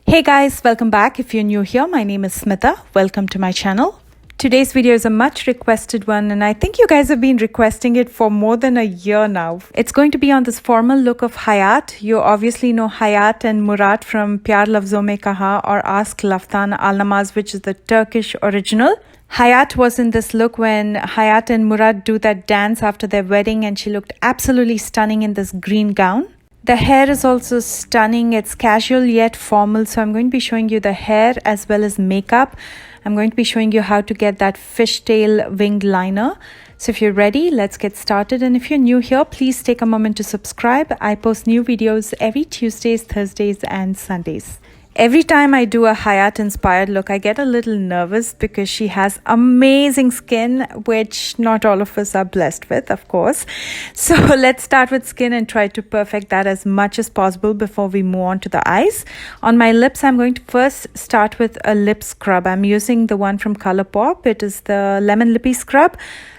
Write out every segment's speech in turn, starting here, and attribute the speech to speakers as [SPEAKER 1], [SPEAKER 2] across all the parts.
[SPEAKER 1] Hey guys, welcome back. If you're new here, my name is Smitha. Welcome to my channel. Today's video is a much requested one and I think you guys have been requesting it for more than a year now. It's going to be on this formal look of Hayat. You obviously know Hayat and Murat from Pyaar lafzon kahan or Aşk Laftan Anlamaz, which is the Turkish original. Hayat was in this look when Hayat and Murat do that dance after their wedding and she looked absolutely stunning in this green gown. The hair is also stunning. It's casual yet formal. So I'm going to be showing you the hair as well as makeup. I'm going to be showing you how to get that fishtail winged liner. So if you're ready, let's get started. And if you're new here, please take a moment to subscribe. I post new videos every Tuesdays, Thursdays and Sundays. Every time I do a Hayat inspired look, I get a little nervous because she has amazing skin, which not all of us are blessed with, of course. So let's start with skin and try to perfect that as much as possible before we move on to the eyes. On my lips, I'm going to first start with a lip scrub. I'm using the one from Colourpop. It is the Lemon Lippy Scrub.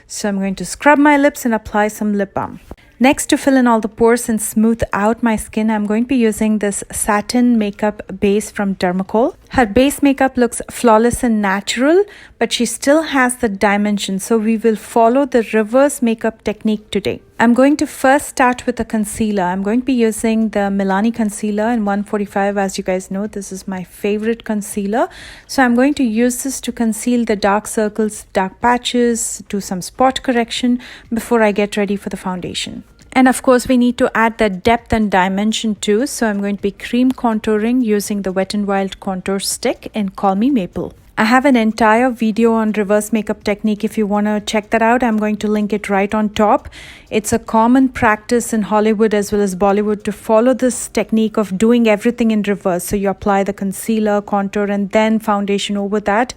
[SPEAKER 1] So I'm going to scrub my lips and apply some lip balm. Next, to fill in all the pores and smooth out my skin, I'm going to be using this satin makeup base from Dermacol. Her base makeup looks flawless and natural, but she still has the dimension. So we will follow the reverse makeup technique today. I'm going to first start with a concealer. I'm going to be using the Milani concealer in 145. As you guys know, this is my favorite concealer. So I'm going to use this to conceal the dark circles, dark patches, do some spot correction before I get ready for the foundation. And of course, we need to add the depth and dimension too. So I'm going to be cream contouring using the Wet n Wild contour stick in Call Me Maple. I have an entire video on reverse makeup technique. If you want to check that out, I'm going to link it right on top. It's a common practice in Hollywood as well as Bollywood to follow this technique of doing everything in reverse. So you apply the concealer, contour, and then foundation over that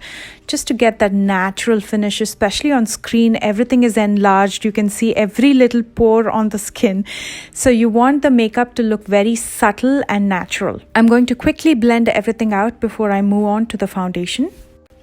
[SPEAKER 1] just to get that natural finish, especially on screen. Everything is enlarged. You can see every little pore on the skin. So you want the makeup to look very subtle and natural. I'm going to quickly blend everything out before I move on to the foundation.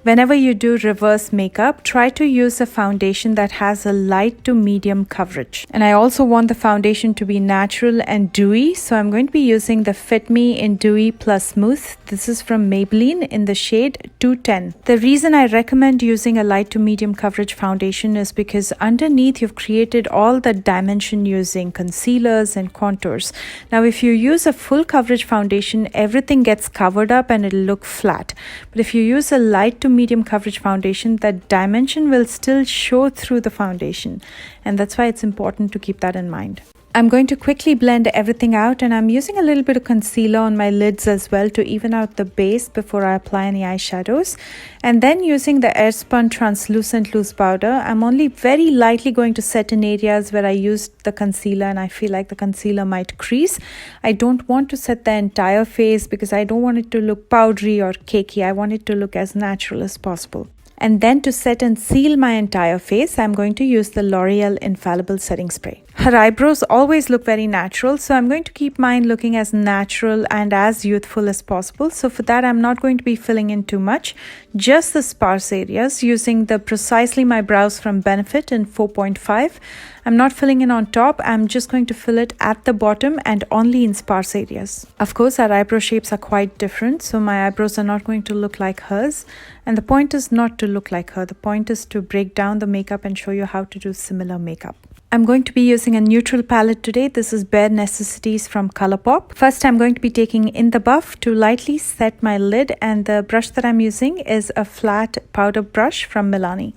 [SPEAKER 1] Whenever you do reverse makeup, try to use a foundation that has a light to medium coverage. And I also want the foundation to be natural and dewy. So I'm going to be using the Fit Me in Dewy Plus Smooth. This is from Maybelline in the shade 210. The reason I recommend using a light to medium coverage foundation is because underneath you've created all the dimension using concealers and contours. Now, if you use a full coverage foundation, everything gets covered up and it'll look flat. But if you use a light to medium coverage foundation, that dimension will still show through the foundation, and that's why it's important to keep that in mind. I'm going to quickly blend everything out, and I'm using a little bit of concealer on my lids as well to even out the base before I apply any eyeshadows. And then using the Airspun translucent loose powder, I'm only very lightly going to set in areas where I used the concealer and I feel like the concealer might crease. I don't want to set the entire face because I don't want it to look powdery or cakey. I want it to look as natural as possible. And then to set and seal my entire face, I'm going to use the L'Oreal Infallible Setting Spray. Her eyebrows always look very natural, so I'm going to keep mine looking as natural and as youthful as possible. So for that, I'm not going to be filling in too much, just the sparse areas using the Precisely My Brows from Benefit in 4.5. I'm not filling in on top, I'm just going to fill it at the bottom and only in sparse areas. Of course, our eyebrow shapes are quite different, so my eyebrows are not going to look like hers. And the point is not to look like her. The point is to break down the makeup and show you how to do similar makeup. I'm going to be using a neutral palette today. This is Bare Necessities from Colourpop. First, I'm going to be taking In the Buff to lightly set my lid, and the brush that I'm using is a flat powder brush from Milani.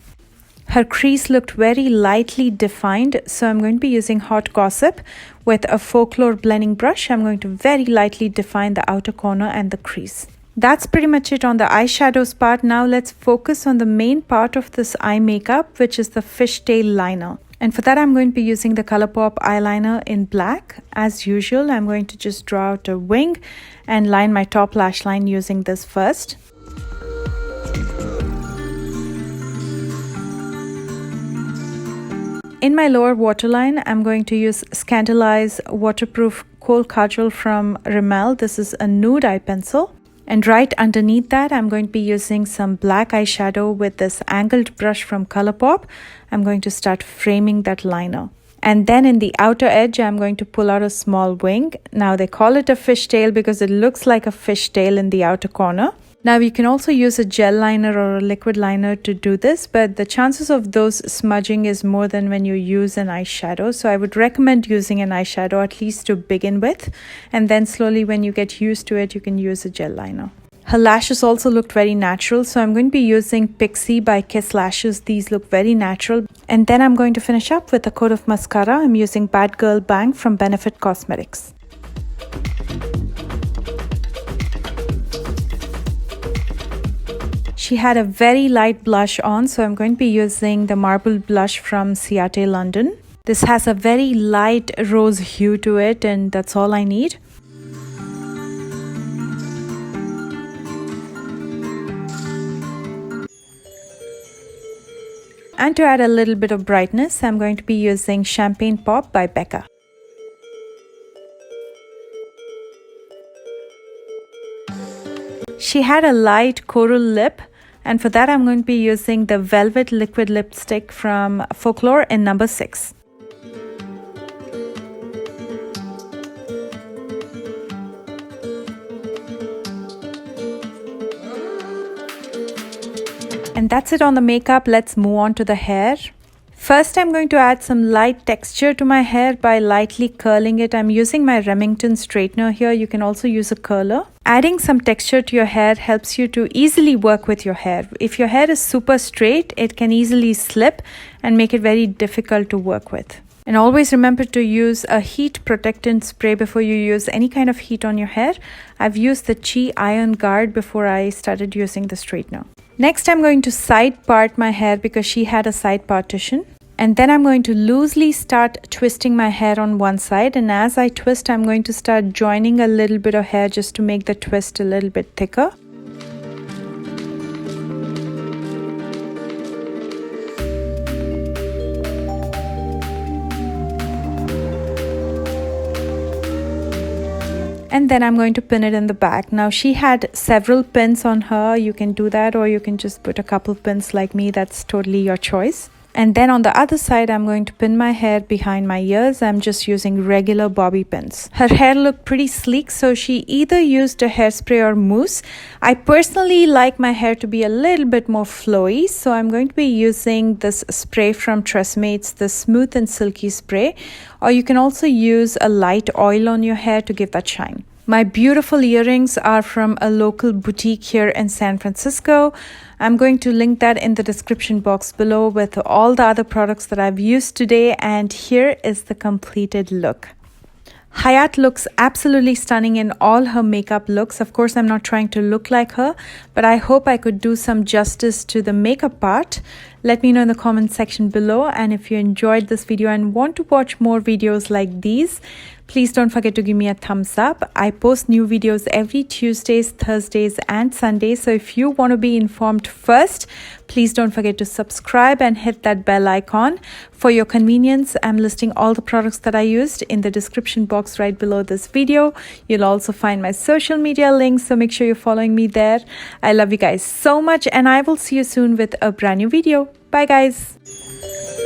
[SPEAKER 1] Her crease looked very lightly defined, so I'm going to be using Hot Gossip with a Folklore blending brush. I'm going to very lightly define the outer corner and the crease. That's pretty much it on the eyeshadows part. Now let's focus on the main part of this eye makeup, which is the Fishtail liner. And for that, I'm going to be using the Colourpop eyeliner in black. As usual, I'm going to just draw out a wing and line my top lash line using this first. In my lower waterline, I'm going to use Scandalize Waterproof Kohl Kajal from Rimmel. This is a nude eye pencil. And right underneath that, I'm going to be using some black eyeshadow with this angled brush from Colourpop. I'm going to start framing that liner. And then in the outer edge, I'm going to pull out a small wing. Now they call it a fishtail because it looks like a fishtail in the outer corner. Now you can also use a gel liner or a liquid liner to do this, but the chances of those smudging is more than when you use an eyeshadow. So I would recommend using an eyeshadow at least to begin with, and then slowly when you get used to it, you can use a gel liner. Her lashes also looked very natural, so I'm going to be using Pixie by Kiss Lashes. These look very natural. And then I'm going to finish up with a coat of mascara. I'm using Bad Girl Bang from Benefit Cosmetics. She had a very light blush on, so I'm going to be using the Marble Blush from Ciate London. This has a very light rose hue to it, and that's all I need. And to add a little bit of brightness, I'm going to be using Champagne Pop by Becca. She had a light coral lip, and for that I'm going to be using the Velvet Liquid Lipstick from Folklore in number 6. And that's it on the makeup. Let's move on to the hair. First, I'm going to add some light texture to my hair by lightly curling it. I'm using my Remington straightener here. You can also use a curler. Adding some texture to your hair helps you to easily work with your hair. If your hair is super straight, it can easily slip and make it very difficult to work with. And always remember to use a heat protectant spray before you use any kind of heat on your hair. I've used the Chi Iron Guard before I started using the straightener. Next, I'm going to side part my hair because she had a side partition. And then I'm going to loosely start twisting my hair on one side. And as I twist, I'm going to start joining a little bit of hair just to make the twist a little bit thicker. And then I'm going to pin it in the back. Now she had several pins on her. You can do that, or you can just put a couple pins like me. That's totally your choice. And then on the other side, I'm going to pin my hair behind my ears. I'm just using regular bobby pins. Her hair looked pretty sleek, so she either used a hairspray or mousse. I personally like my hair to be a little bit more flowy, so I'm going to be using this spray from TRESemmé, the Smooth and Silky Spray. Or you can also use a light oil on your hair to give that shine. My beautiful earrings are from a local boutique here in San Francisco. I'm going to link that in the description box below with all the other products that I've used today. And here is the completed look. Hayat looks absolutely stunning in all her makeup looks. Of course, I'm not trying to look like her, but I hope I could do some justice to the makeup part. Let me know in the comment section below. And if you enjoyed this video and want to watch more videos like these, please don't forget to give me a thumbs up. I post new videos every Tuesdays, Thursdays, and Sundays. So if you want to be informed first, please don't forget to subscribe and hit that bell icon. For your convenience, I'm listing all the products that I used in the description box right below this video. You'll also find my social media links, so make sure you're following me there. I love you guys so much, and I will see you soon with a brand new video. Bye guys.